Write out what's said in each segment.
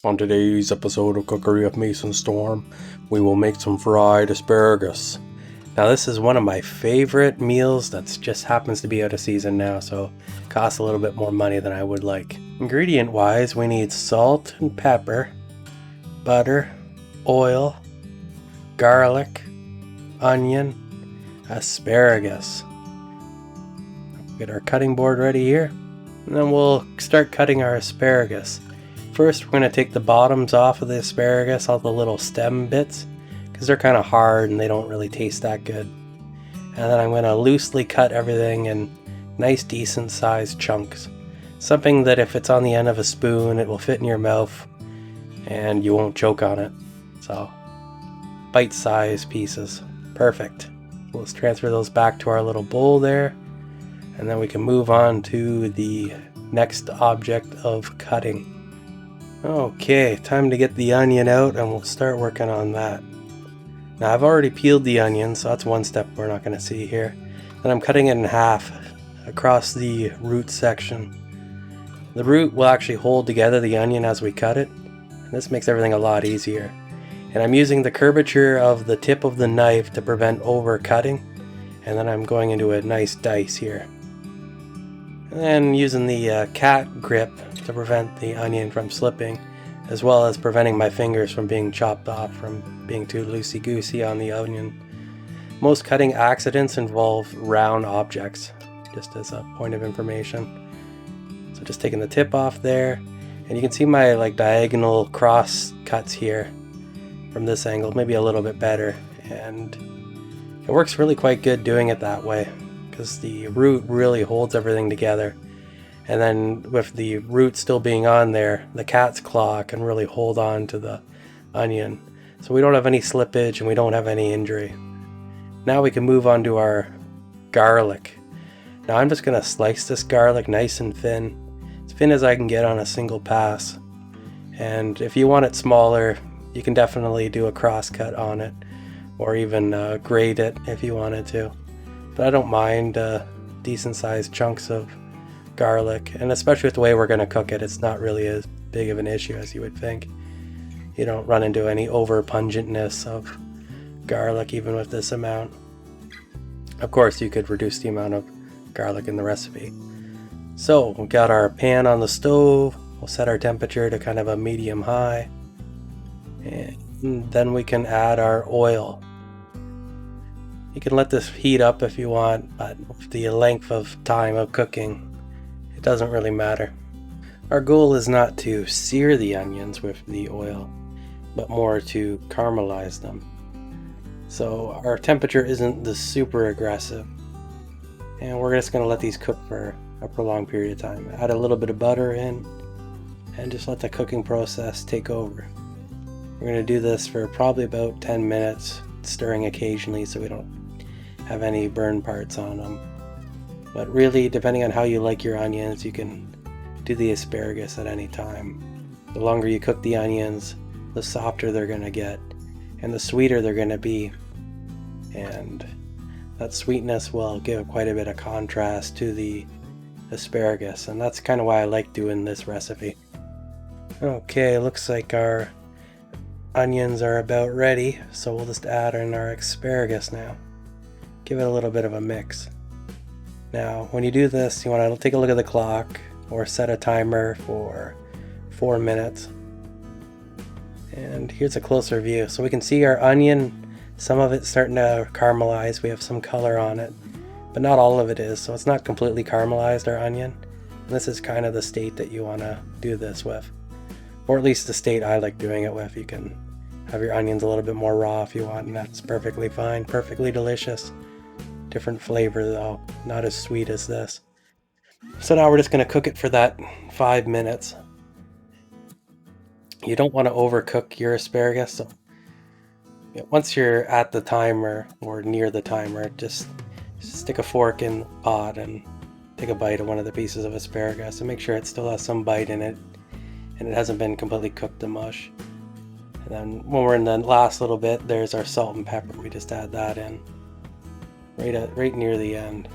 On today's episode of Cookery of Mason Storm, we will make some fried asparagus. Now this is one of my favorite meals that just happens to be out of season now, so it costs a little bit more money than I would like. Ingredient wise, we need salt and pepper, butter, oil, garlic, onion, asparagus. Get our cutting board ready here, and then we'll start cutting our asparagus. First, we're going to take the bottoms off of the asparagus, all the little stem bits, because they're kind of hard and they don't really taste that good. And then I'm going to loosely cut everything in nice decent sized chunks. Something that if it's on the end of a spoon, it will fit in your mouth and you won't choke on it. So, bite-sized pieces. Perfect. Let's transfer those back to our little bowl there, and then we can move on to the next object of cutting. Okay, time to get the onion out and we'll start working on that. Now I've already peeled the onion, so that's one step we're not going to see here. Then I'm cutting it in half across the root section. The root will actually hold together the onion as we cut it, and this makes everything a lot easier. And I'm using the curvature of the tip of the knife to prevent over cutting, and then I'm going into a nice dice here. And then using the cat grip to prevent the onion from slipping, as well as preventing my fingers from being chopped off from being too loosey-goosey on the onion. Most cutting accidents involve round objects, just as a point of information. So just taking the tip off there, and you can see my diagonal cross cuts here from this angle, maybe a little bit better, and it works really quite good doing it that way because the root really holds everything together. And then with the root still being on there, the cat's claw can really hold on to the onion. So we don't have any slippage and we don't have any injury. Now we can move on to our garlic. Now I'm just going to slice this garlic nice and thin, as thin as I can get on a single pass. And if you want it smaller, you can definitely do a cross cut on it, or even grate it if you wanted to. But I don't mind decent sized chunks of garlic, and especially with the way we're going to cook it, it's not really as big of an issue as you would think. You don't run into any over pungentness of garlic even with this amount. Of course, you could reduce the amount of garlic in the recipe. So we've got our pan on the stove. We'll set our temperature to kind of a medium high, and then we can add our oil. You can let this heat up if you want, but the length of time of cooking, it doesn't really matter. Our goal is not to sear the onions with the oil, but more to caramelize them. So our temperature isn't the super aggressive, and we're just going to let these cook for a prolonged period of time. Add a little bit of butter in, and just let the cooking process take over. We're going to do this for probably about 10 minutes, stirring occasionally so we don't have any burn parts on them. But really, depending on how you like your onions, you can do the asparagus at any time. The longer you cook the onions, the softer they're going to get, and the sweeter they're going to be. And that sweetness will give quite a bit of contrast to the asparagus, and that's kind of why I like doing this recipe. Okay, looks like our onions are about ready, so we'll just add in our asparagus now. Give it a little bit of a mix. Now, when you do this, you want to take a look at the clock or set a timer for 4 minutes. And here's a closer view. So we can see our onion, some of it's starting to caramelize. We have some color on it, but not all of it is. So it's not completely caramelized, our onion. And this is kind of the state that you want to do this with. Or at least the state I like doing it with. You can have your onions a little bit more raw if you want, and that's perfectly fine, perfectly delicious. Different flavor though, not as sweet as this. So now we're just going to cook it for that 5 minutes. You don't want to overcook your asparagus, so once you're at the timer or near the timer, just stick a fork in the pot and take a bite of one of the pieces of asparagus and make sure it still has some bite in it and it hasn't been completely cooked to mush. And then when we're in the last little bit, there's our salt and pepper. We just add that in right near the end.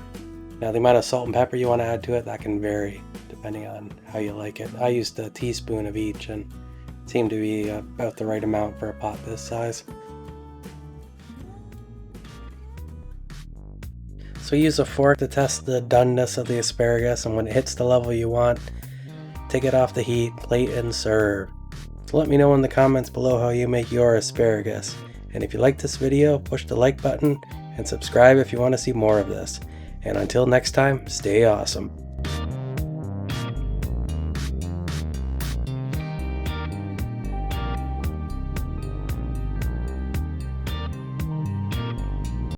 Now the amount of salt and pepper you want to add to it, that can vary depending on how you like it. I used a teaspoon of each, and Seemed to be about the right amount for a pot this size. So use a fork to test the doneness of the asparagus, and when it hits the level you want, take it off the heat, plate, and serve. So let me know in the comments below how you make your asparagus. And if you like this video, push the like button and subscribe if you want to see more of this. And until next time, stay awesome.